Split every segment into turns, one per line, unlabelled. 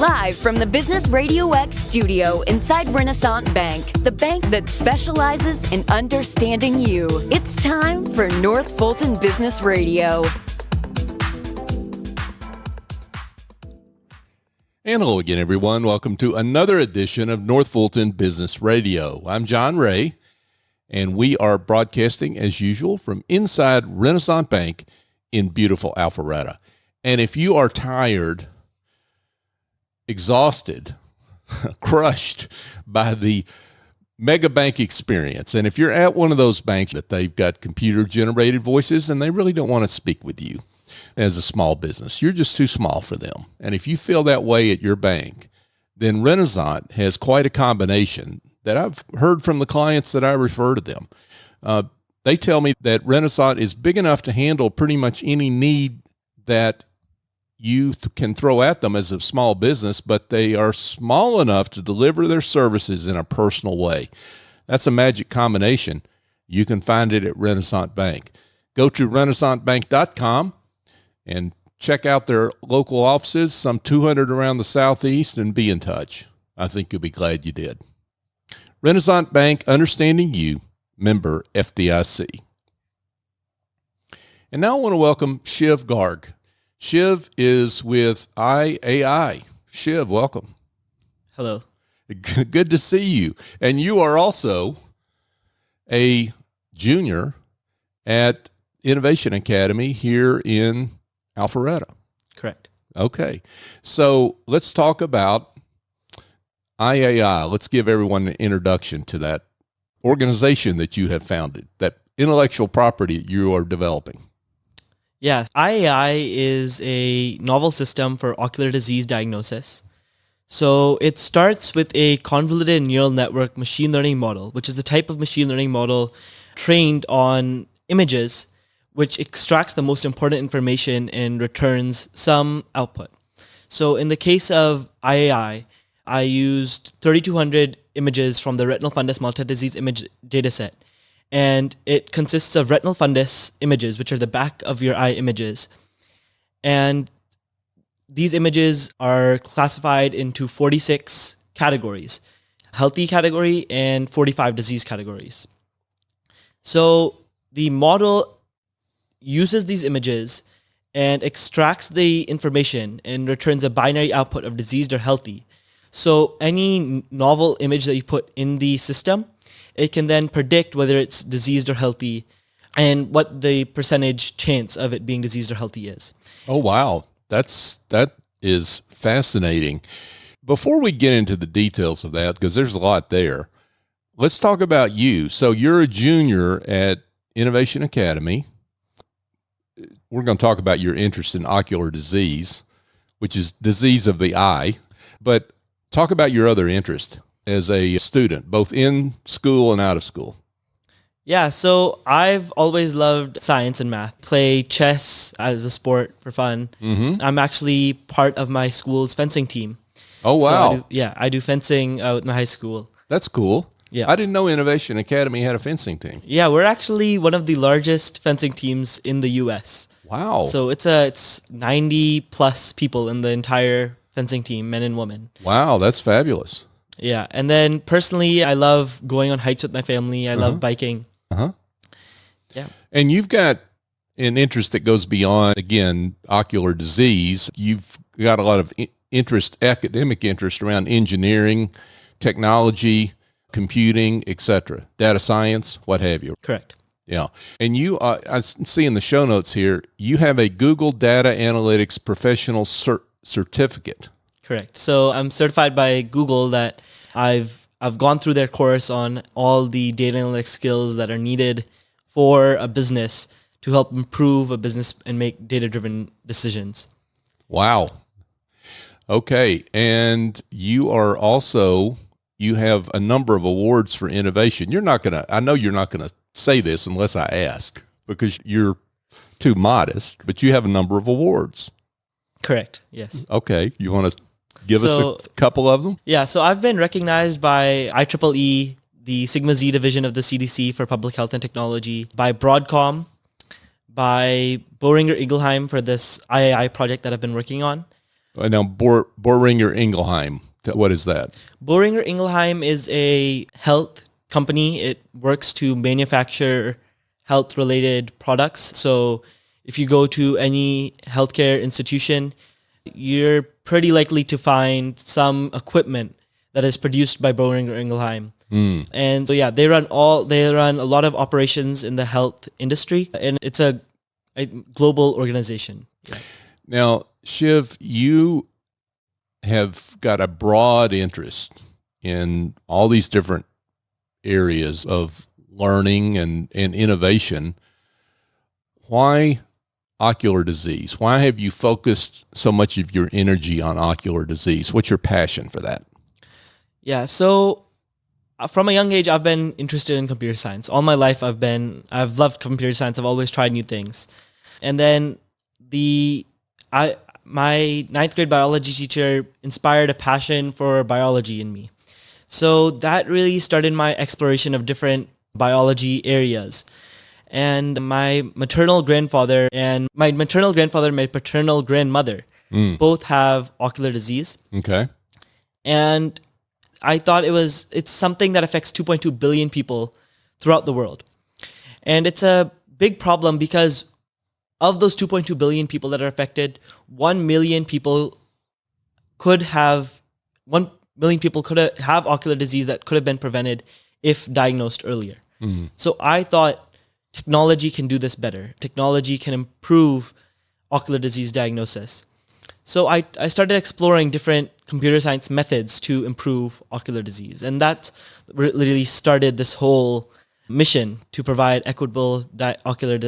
Live from the Business RadioX studio inside Renaissance Bank, the bank that specializes in understanding you. It's time for North Fulton Business Radio.
And hello again, everyone. Welcome to another edition of North Fulton Business Radio. I'm John Ray, and we are broadcasting, as usual, from inside Renaissance Bank in beautiful Alpharetta. And if you are tired, exhausted, crushed by the mega bank experience, and if you're at one of those banks that they've got computer-generated voices and they really don't want to speak with you as a small business, you're just too small for them. And if you feel that way at your bank, then Renaissance has quite a combination that I've heard from the clients that I refer to them. They tell me that Renaissance is big enough to handle pretty much any need that you can throw at them as a small business, but they are small enough to deliver their services in a personal way. That's a magic combination. You can find it at Renaissance Bank. Go to renaissancebank.com and check out their local offices, some 200 around the Southeast, and be in touch. I think you'll be glad you did. Renaissance Bank, understanding you, member FDIC. And now I want to welcome Shiv Garg. Shiv is with EyeAI. Shiv, welcome.
Hello.
Good to see you. And you are also a junior at Innovation Academy here in Alpharetta.
Correct.
Okay. So let's talk about EyeAI. Let's give everyone an introduction to that organization that you have founded, that intellectual property you are developing.
Yeah, EyeAI is a novel system for ocular disease diagnosis. So it starts with a convoluted neural network machine learning model, which is the type of machine learning model trained on images, which extracts the most important information and returns some output. So in the case of EyeAI, I used 3,200 images from the retinal fundus multi-disease image dataset. And it consists of retinal fundus images, which are the back of your eye images. And these images are classified into 46 categories, healthy category and 45 disease categories. So the model uses these images and extracts the information and returns a binary output of diseased or healthy. So any novel image that you put in the system, it can then predict whether it's diseased or healthy and what the percentage chance of it being diseased or healthy is.
Oh, wow. That is fascinating. Before we get into the details of that, because there's a lot there, let's talk about you. So you're a junior at Innovation Academy. We're going to talk about your interest in ocular disease, which is disease of the eye. But talk about your other interest as a student, both in school and out of school.
Yeah, so I've always loved science and math. Play chess as a sport for fun. Mm-hmm. I'm actually part of my school's fencing team.
Oh, wow.
So I do fencing with my high school. That's
cool.
Yeah.
I didn't know Innovation Academy had a fencing team.
Yeah, we're actually one of the largest fencing teams in the U.S.
Wow.
So it's 90 plus people in the entire fencing team, men and women.
Wow, that's fabulous.
Yeah, and then personally, I love going on hikes with my family. I love biking. Yeah.
And you've got an interest that goes beyond, again, ocular disease. You've got a lot of academic interest around engineering, technology, computing, etc., data science, what have you.
Correct.
Yeah. And you, I see in the show notes here, you have a Google Data Analytics Professional Certificate.
Correct. So I'm certified by Google that I've gone through their course on all the data analytics skills that are needed for a business to help improve a business and make data-driven decisions.
Wow. Okay. And you have a number of awards for innovation. I know you're not going to say this unless I ask because you're too modest, but you have a number of awards.
Correct. Yes.
Okay. You want to give us a couple of them?
Yeah. So I've been recognized by IEEE, the Sigma Z division of the CDC for Public Health and Technology, by Broadcom, by Boehringer Ingelheim for this EyeAI project that I've been working on,
Now, Boehringer Ingelheim, what is that?
Boehringer Ingelheim is a health company. It works to manufacture health-related products. So if you go to any healthcare institution, you're pretty likely to find some equipment that is produced by Boehringer Ingelheim. And so, they run a lot of operations in the health industry, and it's a global organization. Yeah.
Now, Shiv, you have got a broad interest in all these different areas of learning and innovation. Why ocular disease? Why have you focused so much of your energy on ocular disease? What's your passion for that?
Yeah, so from a young age, I've been interested in computer science. All my life, I've loved computer science. I've always tried new things. And then my ninth grade biology teacher inspired a passion for biology in me. So that really started my exploration of different biology areas. And my maternal grandfather and my paternal grandmother both have ocular disease.
Okay.
And I thought it's something that affects 2.2 billion people throughout the world. And it's a big problem because of those 2.2 billion people that are affected, 1 million people could have ocular disease that could have been prevented if diagnosed earlier. So I thought technology can do this better. Technology can improve ocular disease diagnosis. So I started exploring different computer science methods to improve ocular disease. And that really started this whole mission to provide equitable ocular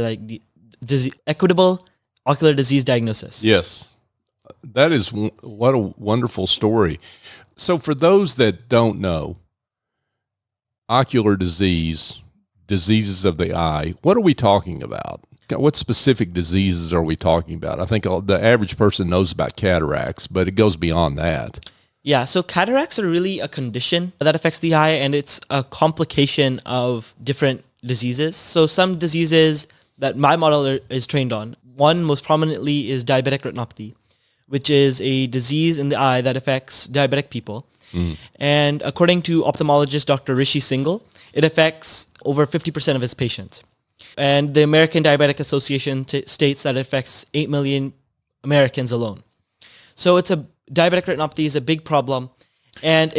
disease diagnosis.
Yes. That is what a wonderful story. So for those that don't know, ocular diseases of the eye, what are we talking about? What specific diseases are we talking about? I think the average person knows about cataracts, but it goes beyond that.
Yeah, so cataracts are really a condition that affects the eye, and it's a complication of different diseases. So some diseases that my model is trained on, one most prominently is diabetic retinopathy, which is a disease in the eye that affects diabetic people. And according to ophthalmologist Dr. Rishi Singhal, it affects over 50% of his patients. And the American Diabetic Association states that it affects 8 million Americans alone. So diabetic retinopathy is a big problem. And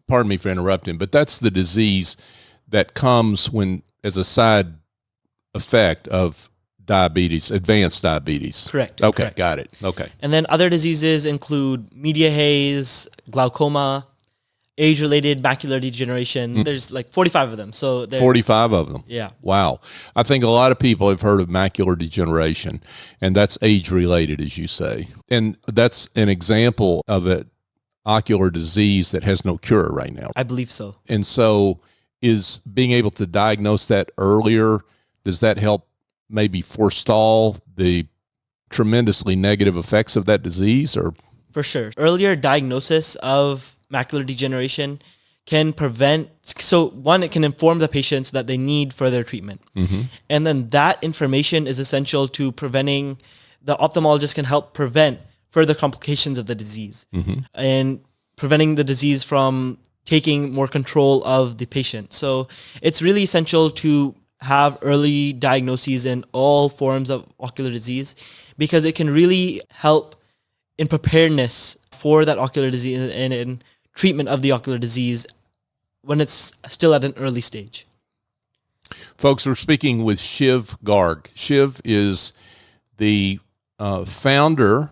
pardon me for interrupting, but that's the disease that comes as a side effect of diabetes, advanced diabetes. Correct.
Okay,
correct.
Got it. Okay.
And then other diseases include media haze, glaucoma, age-related macular degeneration. There's like 45 of them. So
45 of them.
Yeah.
Wow. I think a lot of people have heard of macular degeneration, and that's age-related, as you say. And that's an example of an ocular disease that has no cure right now.
I believe so.
And so is being able to diagnose that earlier, does that help maybe forestall the tremendously negative effects of that disease? Or
for sure. Earlier diagnosis of macular degeneration can prevent, so one, it can inform the patients that they need further treatment. And then that information is essential to preventing, the ophthalmologist can help prevent further complications of the disease and preventing the disease from taking more control of the patient. So it's really essential to have early diagnoses in all forms of ocular disease because it can really help in preparedness for that ocular disease and in treatment of the ocular disease when it's still at an early stage.
Folks, we're speaking with Shiv Garg. Shiv is the founder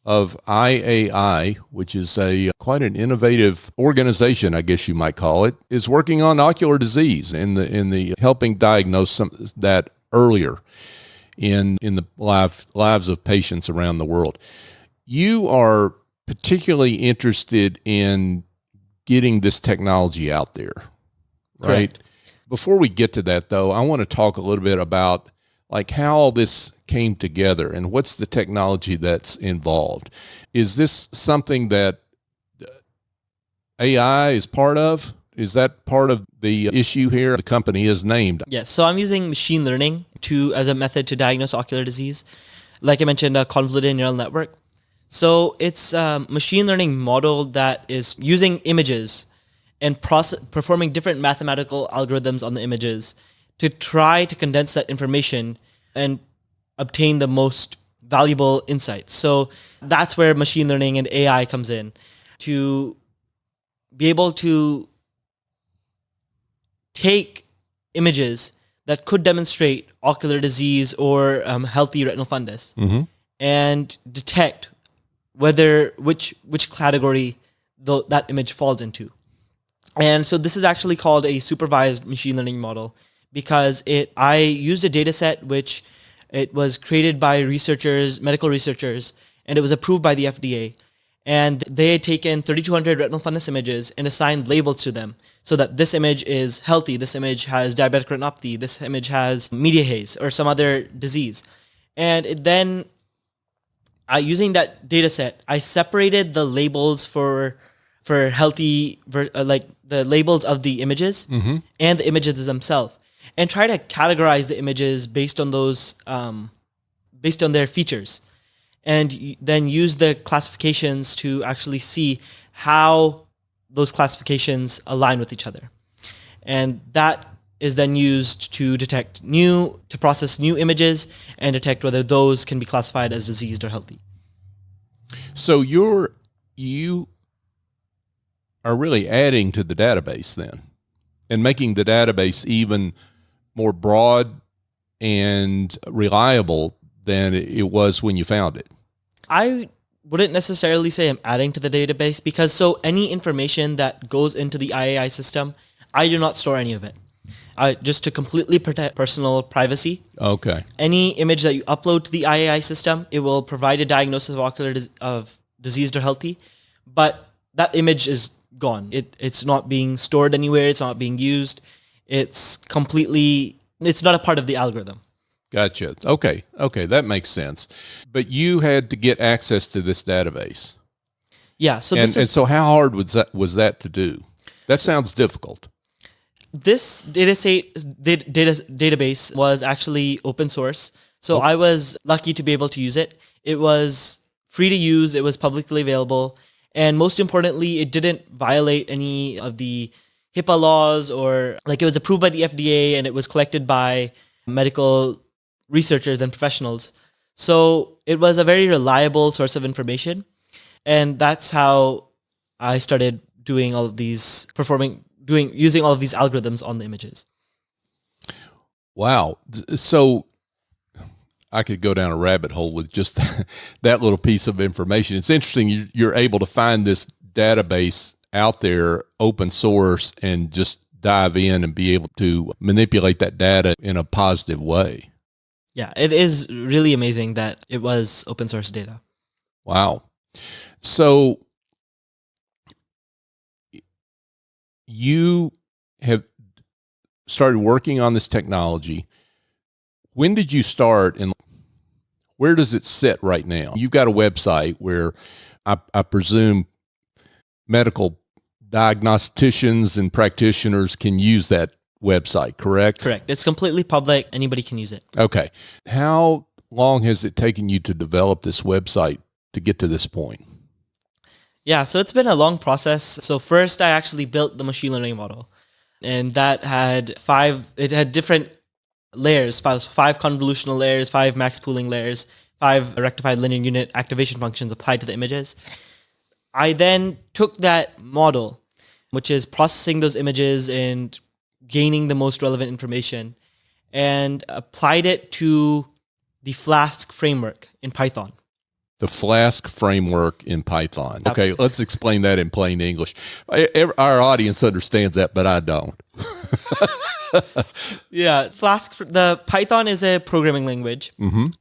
of EyeAI, which is quite an innovative organization, I guess you might call it, is working on ocular disease in the helping diagnose that earlier in the lives of patients around the world. You are particularly interested in getting this technology out there, right?
Correct.
Before we get to that, though, I want to talk a little bit about like how all this came together and what's the technology that's involved. Is this something that AI is part of? Is that part of the issue here? The company is named.
Yes. So I'm using machine learning as a method to diagnose ocular disease. Like I mentioned, a convoluted neural network. So it's a machine learning model that is using images and performing different mathematical algorithms on the images to try to condense that information and obtain the most valuable insights. So that's where machine learning and AI comes in, to be able to take images that could demonstrate ocular disease or healthy retinal fundus and detect which category that image falls into. And so this is actually called a supervised machine learning model because I used a data set which it was created by medical researchers, and it was approved by the FDA. And they had taken 3,200 retinal fundus images and assigned labels to them so that this image is healthy, this image has diabetic retinopathy, this image has media haze or some other disease. And then using that data set, I separated the labels for healthy, like the labels of the images and the images themselves, and try to categorize the images based on those, based on their features, and then use the classifications to actually see how those classifications align with each other. And that is then used to process new images and detect whether those can be classified as diseased or healthy.
So you are really adding to the database then, and making the database even more broad and reliable than it was when you found it.
I wouldn't necessarily say I'm adding to the database because any information that goes into the EyeAI system, I do not store any of it. Just to completely protect personal privacy. Okay. Any image that you upload to the EyeAI system, it will provide a diagnosis of ocular of diseased or healthy, but that image is gone. It's not being stored anywhere. It's not being used. It's not a part of the algorithm.
Gotcha. Okay, that makes sense. But you had to get access to this database.
Yeah. So
so how hard was that to do? That sounds difficult.
This database was actually open source. So I was lucky to be able to use it. It was free to use. It was publicly available. And most importantly, it didn't violate any of the HIPAA laws, or it was approved by the FDA and it was collected by medical researchers and professionals. So it was a very reliable source of information. And that's how I started doing all of these, using all of these algorithms on the images.
Wow. So I could go down a rabbit hole with just that little piece of information. It's interesting you're able to find this database out there, open source, and just dive in and be able to manipulate that data in a positive way.
Yeah, it is really amazing that it was open source data.
Wow. So you have started working on this technology. When did you start, and where does it sit right now? You've got a website where I presume medical diagnosticians and practitioners can use that website, correct?
Correct. It's completely public. Anybody can use it.
Okay. How long has it taken you to develop this website to get to this point?
Yeah, so it's been a long process. So first I actually built the machine learning model, and that had different layers, five convolutional layers, 5 max pooling layers, 5 rectified linear unit activation functions applied to the images. I then took that model, which is processing those images and gaining the most relevant information, and applied it to the Flask framework in Python.
The Flask framework in Python. Okay, let's explain that in plain English. Our audience understands that, but I don't.
Yeah, the Python is a programming language,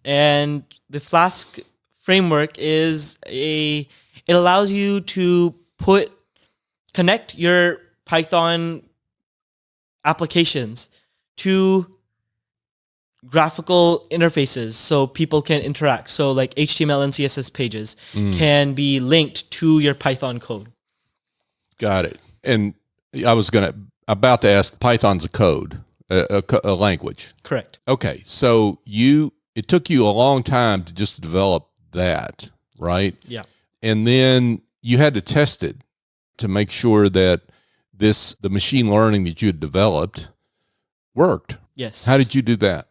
and the Flask framework it allows you to connect your Python applications to graphical interfaces so people can interact. So like HTML and CSS pages can be linked to your Python code.
Got it. And I was about to ask, Python's a code, a language.
Correct.
Okay. So it took you a long time to just develop that, right?
Yeah.
And then you had to test it to make sure that the machine learning that you had developed worked.
Yes.
How did you do that?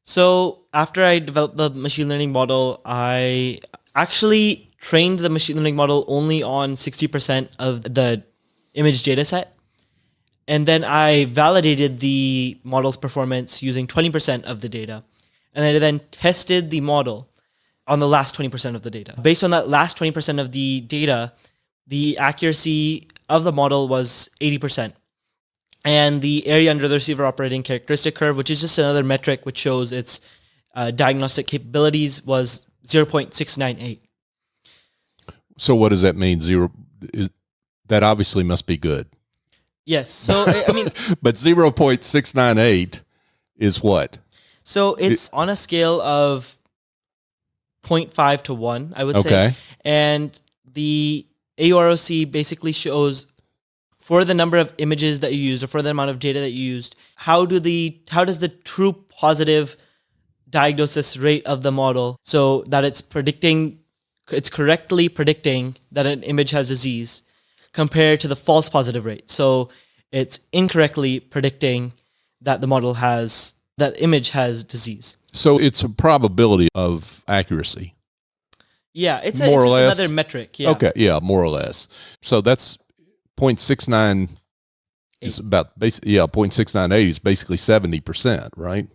So after I developed the machine learning model, I actually trained the machine learning model only on 60% of the image data set. And then I validated the model's performance using 20% of the data. And I then tested the model on the last 20% of the data. Based on that last 20% of the data, the accuracy of the model was 80%. And the area under the receiver operating characteristic curve, which is just another metric which shows its diagnostic capabilities, was 0.698.
So what does that mean? That obviously must be good.
Yes. So, I mean,
but 0.698 is what?
So it's on a scale of 0.5 to 1, I would say. And the AUROC basically shows, for the number of images that you used or for the amount of data that you used, how does the true positive diagnosis rate of the model, so that it's correctly predicting that an image has disease, compared to the false positive rate. So it's incorrectly predicting that that image has disease.
So it's a probability of accuracy.
Yeah, it's
more or
just
less
another metric. Yeah.
Okay, yeah, more or less. So that's 0.69 is about 0.698 is basically 70%, right?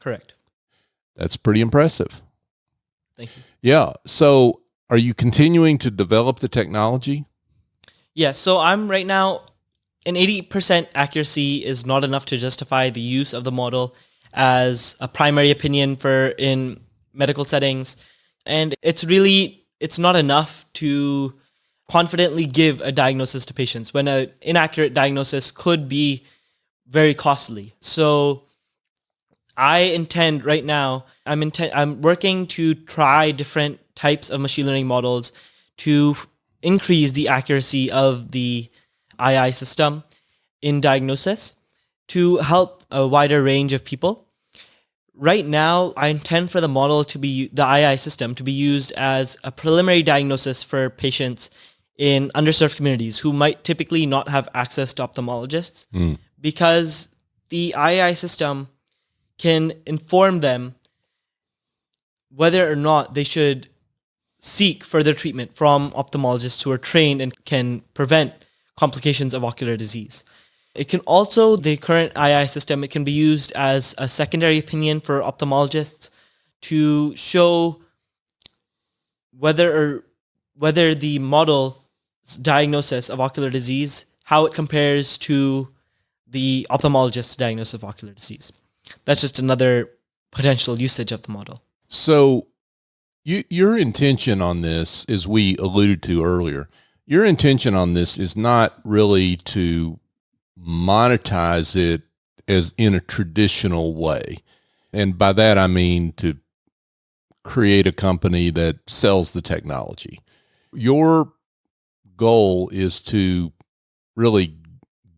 Correct.
That's pretty impressive.
Thank you.
Yeah. So are you continuing to develop the technology?
Yeah, so I'm right now, an 80% accuracy is not enough to justify the use of the model as a primary opinion in medical settings. And it's not enough to confidently give a diagnosis to patients when an inaccurate diagnosis could be very costly. So I'm working to try different types of machine learning models to increase the accuracy of the EyeAI system in diagnosis to help a wider range of people. Right now, I intend for the EyeAI system to be used as a preliminary diagnosis for patients in underserved communities who might typically not have access to ophthalmologists, because the EyeAI system can inform them whether or not they should seek further treatment from ophthalmologists who are trained and can prevent complications of ocular disease. It can also, the current EyeAI system, it can be used as a secondary opinion for ophthalmologists to show whether the model's diagnosis of ocular disease, how it compares to the ophthalmologist's diagnosis of ocular disease. That's just another potential usage of the model.
So your intention on this, as we alluded to earlier, your intention on this is not really to monetize it as in a traditional way. And by that, I mean to create a company that sells the technology. Your goal is to really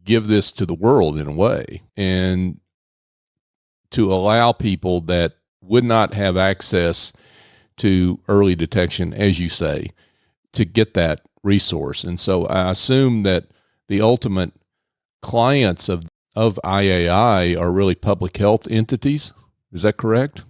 give this to the world in a way, and to allow people that would not have access to early detection, as you say, to get that resource. And so I assume that the ultimate clients of EyeAI are really public health entities. Is that correct?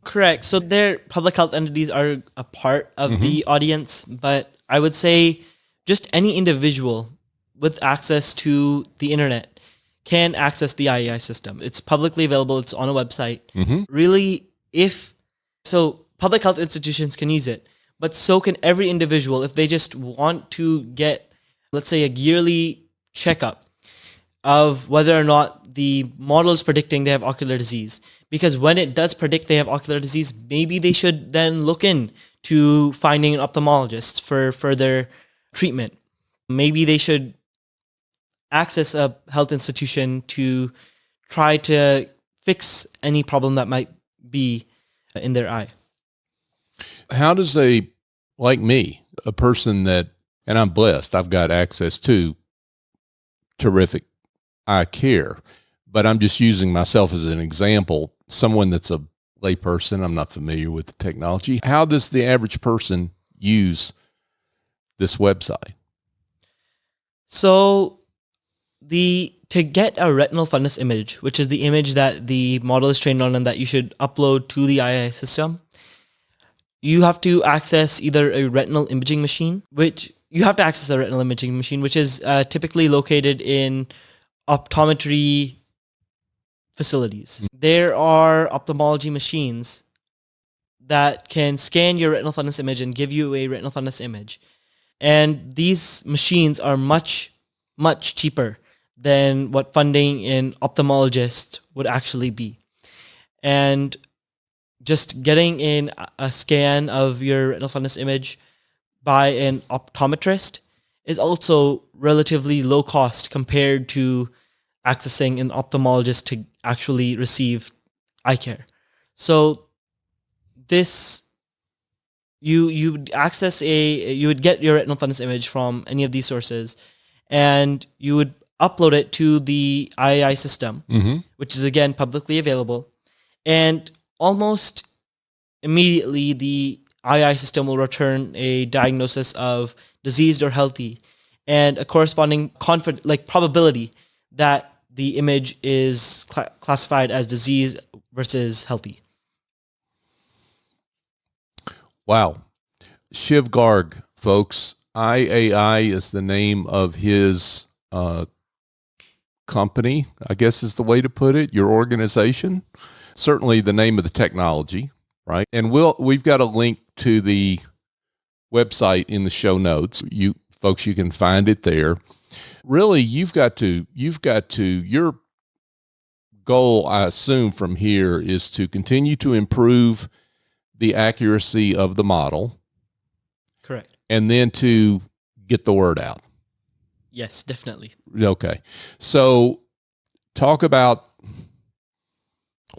Correct. So their public health entities are a part of the audience, but I would say just any individual with access to the internet can access the EyeAI system. It's publicly available. It's on a website. Really, public health institutions can use it, but so can every individual if they just want to get, let's say, a yearly checkup of whether or not the model is predicting they have ocular disease. Because when it does predict they have ocular disease, maybe they should then look into finding an ophthalmologist for further treatment. Maybe they should access a health institution to try to fix any problem that might be in their eye.
How does like me, a person that, and I'm blessed, I've got access to terrific eye care, but I'm just using myself as an example, someone that's a layperson, I'm not familiar with the technology. How does the average person use this website?
So to get a retinal fundus image, which is the image that the model is trained on and that you should upload to the EyeAI system, you have to access either a retinal imaging machine, which is typically located in optometry facilities. There are ophthalmology machines that can scan your retinal fundus image and give you a retinal fundus image. And these machines are much, much cheaper than what funding an ophthalmologist would actually be. And just getting in a scan of your retinal fundus image by an optometrist is also relatively low cost compared to accessing an ophthalmologist to actually receive eye care. So this, you would get your retinal fundus image from any of these sources, and you would upload it to the EyeAI system, which is again publicly available, and almost immediately the EyeAI system will return a diagnosis of diseased or healthy, and a corresponding probability that the image is classified as disease versus healthy.
Wow. Shiv Garg, folks. EyeAI is the name of his company, I guess is the way to put it, your organization. Certainly the name of the technology, right? And we've got a link to the website in the show notes. You folks, you can find it there. Really, your goal, I assume, from here is to continue to improve the accuracy of the model.
Correct.
And then to get the word out.
Yes, definitely.
Okay. So talk about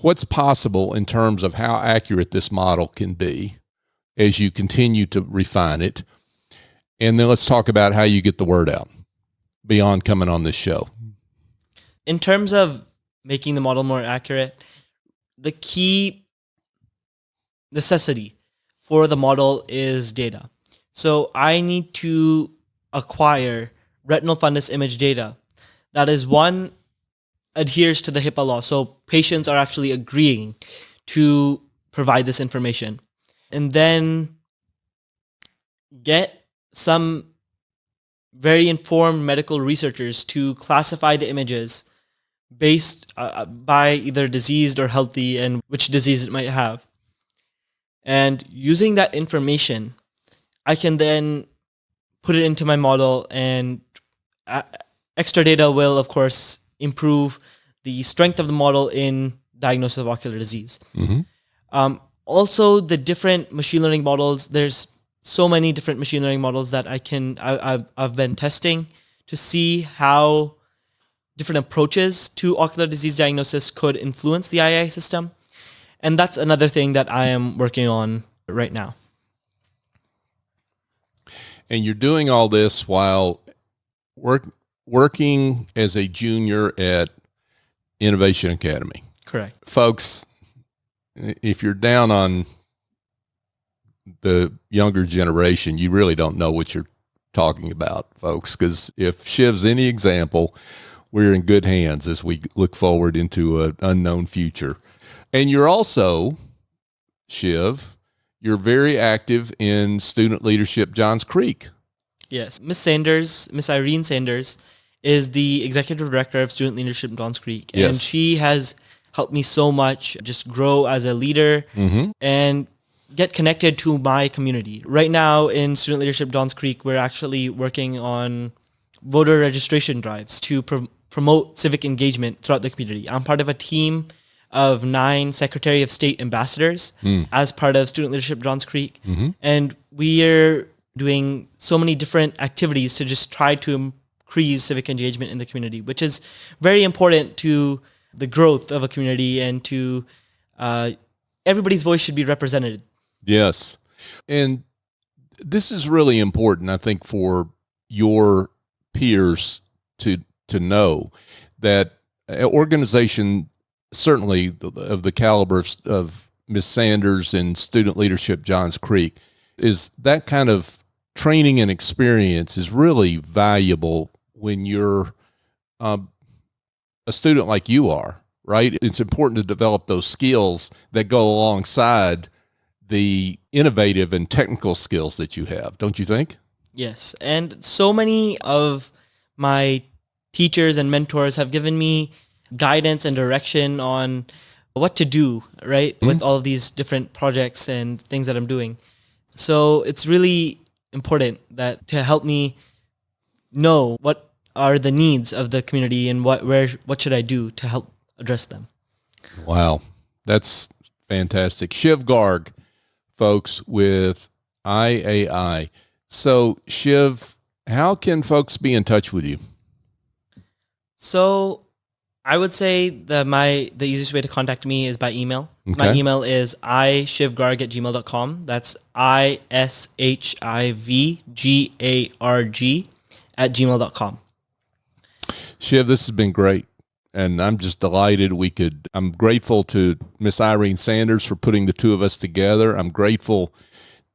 what's possible in terms of how accurate this model can be as you continue to refine it. And then let's talk about how you get the word out beyond coming on this show.
In terms of making the model more accurate, the key necessity for the model is data. So I need to acquire retinal fundus image data that is, one, adheres to the HIPAA law. So patients are actually agreeing to provide this information. And then get some very informed medical researchers to classify the images based by either diseased or healthy and which disease it might have. And using that information, I can then put it into my model, and extra data will, of course, improve the strength of the model in diagnosis of ocular disease. Also, the different machine learning models, there's so many different machine learning models that I've been testing to see how different approaches to ocular disease diagnosis could influence the EyeAI system. And that's another thing that I am working on right now.
And you're doing all this while working as a junior at Innovation Academy.
Correct.
Folks, if you're down on the younger generation, you really don't know what you're talking about, folks, because if Shiv's any example, we're in good hands as we look forward into an unknown future. And you're also, Shiv, you're very active in student leadership Johns Creek.
Yes. Miss Irene Sanders, is the executive director of student leadership Johns Creek. And
Yes.
she has helped me so much just grow as a leader and get connected to my community. Right now in student leadership Johns Creek, we're actually working on voter registration drives to promote civic engagement throughout the community. I'm part of a team of 9 Secretary of State ambassadors as part of student leadership Johns Creek. And we are doing so many different activities to just try to increase civic engagement in the community, which is very important to the growth of a community, and to everybody's voice should be represented.
Yes. And this is really important, I think, for your peers to know that an organization, certainly of the caliber of Ms. Sanders and student leadership Johns Creek, is that kind of training and experience is really valuable when you're a student like you are, right? It's important to develop those skills that go alongside the innovative and technical skills that you have, don't you think?
Yes. And so many of my teachers and mentors have given me guidance and direction on what to do, right? Mm-hmm. With all of these different projects and things that I'm doing. So it's really important that to help me know what are the needs of the community and what should I do to help address them.
Wow. That's fantastic. Shiv Garg, folks, with EyeAI. So Shiv, how can folks be in touch with you?
So I would say that the easiest way to contact me is by email. Okay. My email is ishivgarg@gmail.com. That's ishivgarg@gmail.com.
Shiv, this has been great. And I'm just delighted I'm grateful to Miss Irene Sanders for putting the two of us together. I'm grateful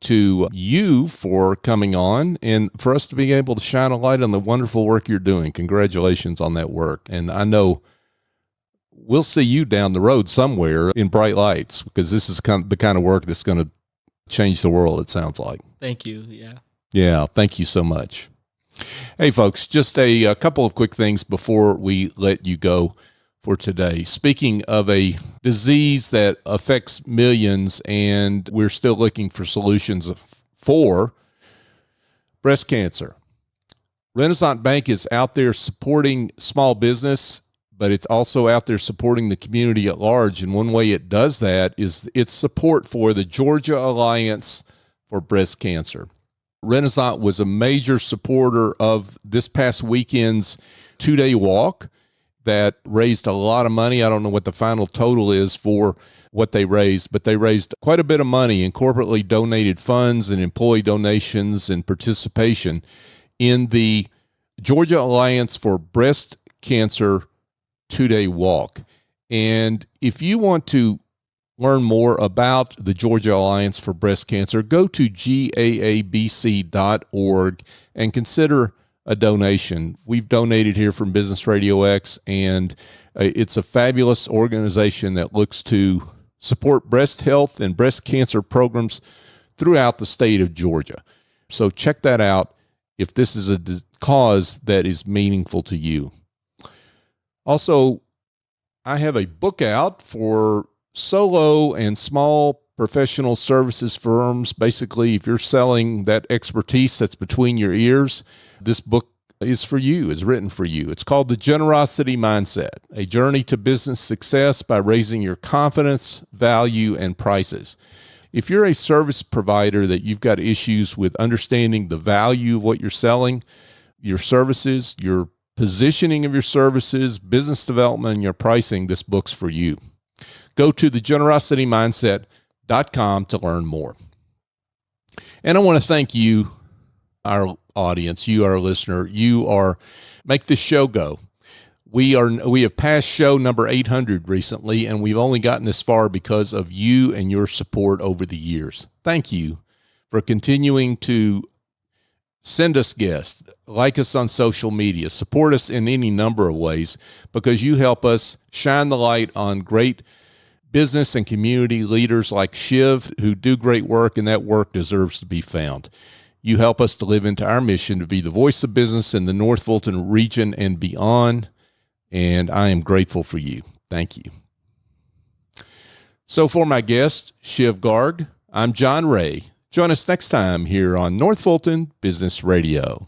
to you for coming on and for us to be able to shine a light on the wonderful work you're doing. Congratulations on that work. And I know we'll see you down the road somewhere in bright lights, because this is the kind of work that's going to change the world, it sounds like.
Thank you. Yeah.
Yeah. Thank you so much. Hey, folks, just a couple of quick things before we let you go for today. Speaking of a disease that affects millions, and we're still looking for solutions for breast cancer. Renaissance Bank is out there supporting small business, but it's also out there supporting the community at large. And one way it does that is its support for the Georgia Alliance for Breast Cancer. Renaissance was a major supporter of this past weekend's 2-day walk that raised a lot of money. I don't know what the final total is for what they raised, but they raised quite a bit of money in corporately donated funds and employee donations and participation in the Georgia Alliance for Breast Cancer 2-day walk. And if you want to learn more about the Georgia Alliance for Breast Cancer, go to gaabc.org and consider a donation. We've donated here from Business RadioX, and it's a fabulous organization that looks to support breast health and breast cancer programs throughout the state of Georgia. So check that out if this is a cause that is meaningful to you. Also, I have a book out for solo and small professional services firms. Basically, if you're selling that expertise that's between your ears, this book is for you, is written for you. It's called The Generosity Mindset, a journey to business success by raising your confidence, value, and prices. If you're a service provider that you've got issues with understanding the value of what you're selling, your services, your positioning of your services, business development, and your pricing, this book's for you. Go to thegenerositymindset.com to learn more. And I want to thank you, our audience, you, our listener. You make this show go. We have passed show number 800 recently, and we've only gotten this far because of you and your support over the years. Thank you for continuing to send us guests, like us on social media, support us in any number of ways, because you help us shine the light on great business and community leaders like Shiv, who do great work, and that work deserves to be found. You help us to live into our mission to be the voice of business in the North Fulton region and beyond, and I am grateful for you. Thank you. So for my guest, Shiv Garg, I'm John Ray. Join us next time here on North Fulton Business Radio.